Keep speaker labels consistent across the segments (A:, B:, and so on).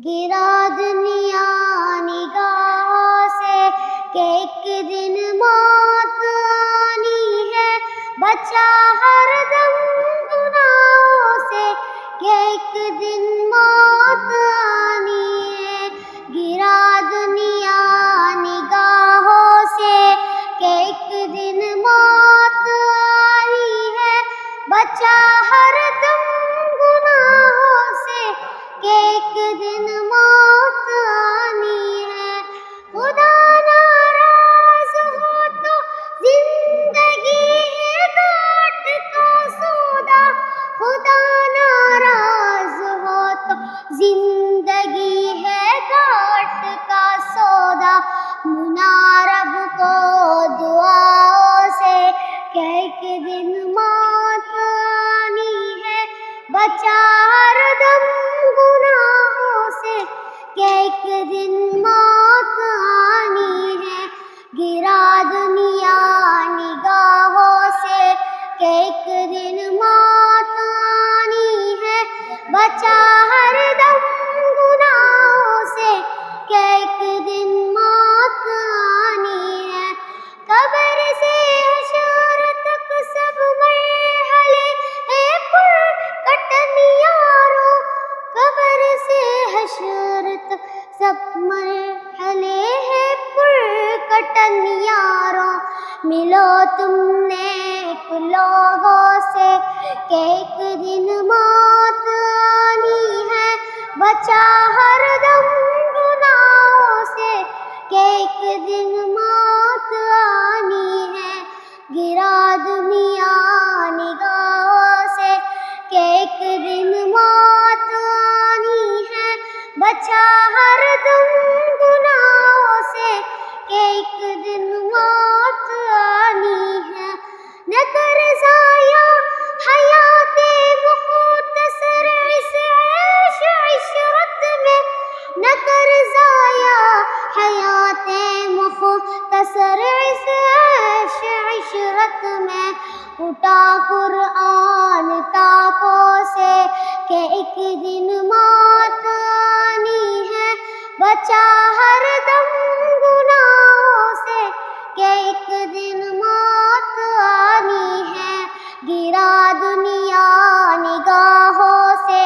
A: گرا دنیا نگاہوں سے کہ ایک دن موت آنی ہے، بچا ہر دم گناہوں سے کہ ایک دن موت آنی ہے۔ گرا دنیا نگاہوں سے کہ ایک دن موت آنی ہے، بچا ہر دم گناہوں سے کہ ایک دن موت آنی ہے۔ خدا ناراض ہو تو زندگی ہے کاٹ کا سودا، خدا ناراض ہو تو زندگی ہے کاٹ کا سودا۔ منا رب کو دعاؤں سے کہ ایک دن موت آنی ہے، بچا ہر دم گناہوں سے کہ ایک دن موت آنی ہے۔ گرا دنیا نگاہوں سے کہ ایک دن موت آنی ہے، بچا ہر دم گناہوں سے کہ ایک دن موت آنی ہے۔ قبر سے حشر تک سب مرحلے ہیں پر کٹن یارو، قبر سے حشر تک سب مرحلے ہیں پر کٹن یارو۔ ملو تم نیک لوگوں سے کہ ایک دن موت آنی ہے، بچا ہر دم گناہوں سے کہ ایک دن موت آنی ہے۔ گرا دنیا نگاہوں سے کہ ایک دن موت آنی ہے، بچا ہر دم گناہوں سے کہ ایک دن موت آنی ہے۔ نہ کر ضائع حیات مختصر اس عیش عشرت میں، نہ کر ضائع حیات مختصر اس عیش عشرت میں۔ اٹھا قرآن طاقوں سے کہ ایک دن موت آنی ہے، بچا ہر دم گناہوں سے کہ ایک دن موت آنی ہے۔ گرا دنیا نگاہوں سے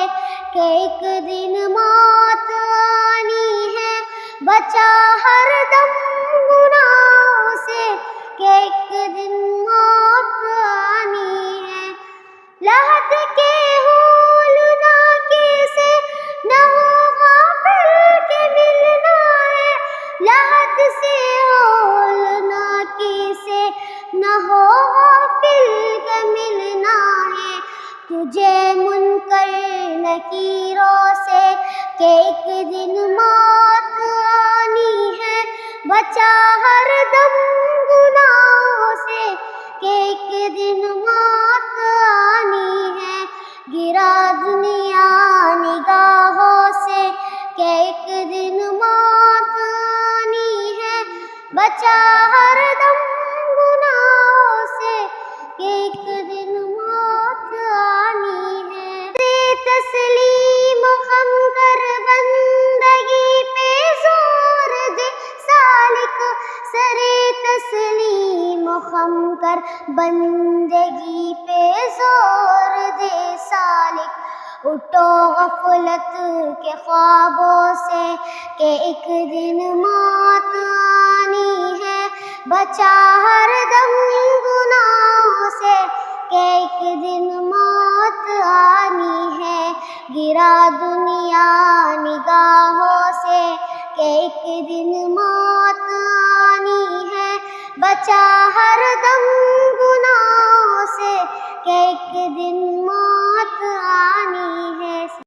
A: کہ ایک دن موت آنی ہے، بچا ہر دم گناہوں سے کہ ایک دن موت آنی ہے۔ لحد کے ہولناکی سے نہ ہو غافل کہ ملنا ہے، لحد سے ہولناکی سے نہ ہو غافل کہ ملنا ہے۔ تجھے منکر نکیروں سے کہ ایک دن موت آنی ہے، بچا ہر دم گناہوں سے کہ ایک دن موت آنی ہے۔ گرا دنیا نگاہوں سے کہ ایک دن موت آنی ہے، بچا ہر دم گناہوں سے کہ ایک دن موت آنی ہے۔ تسلیم خم کر بندگی پہ زور دے سالک، سرے تسلیم خم کر بندگی پہ زور دے سالک۔ اٹھو غفلت کے خوابوں سے کہ ایک دن موت آنی ہے، بچا ہر دم گناہوں سے کہ ایک دن موت آنی ہے۔ گرا دنیا نگاہوں سے کہ ایک دن موت آنی ہے، بچا ہر دم گناہوں سے کہ ایک دن موت آنی ہے۔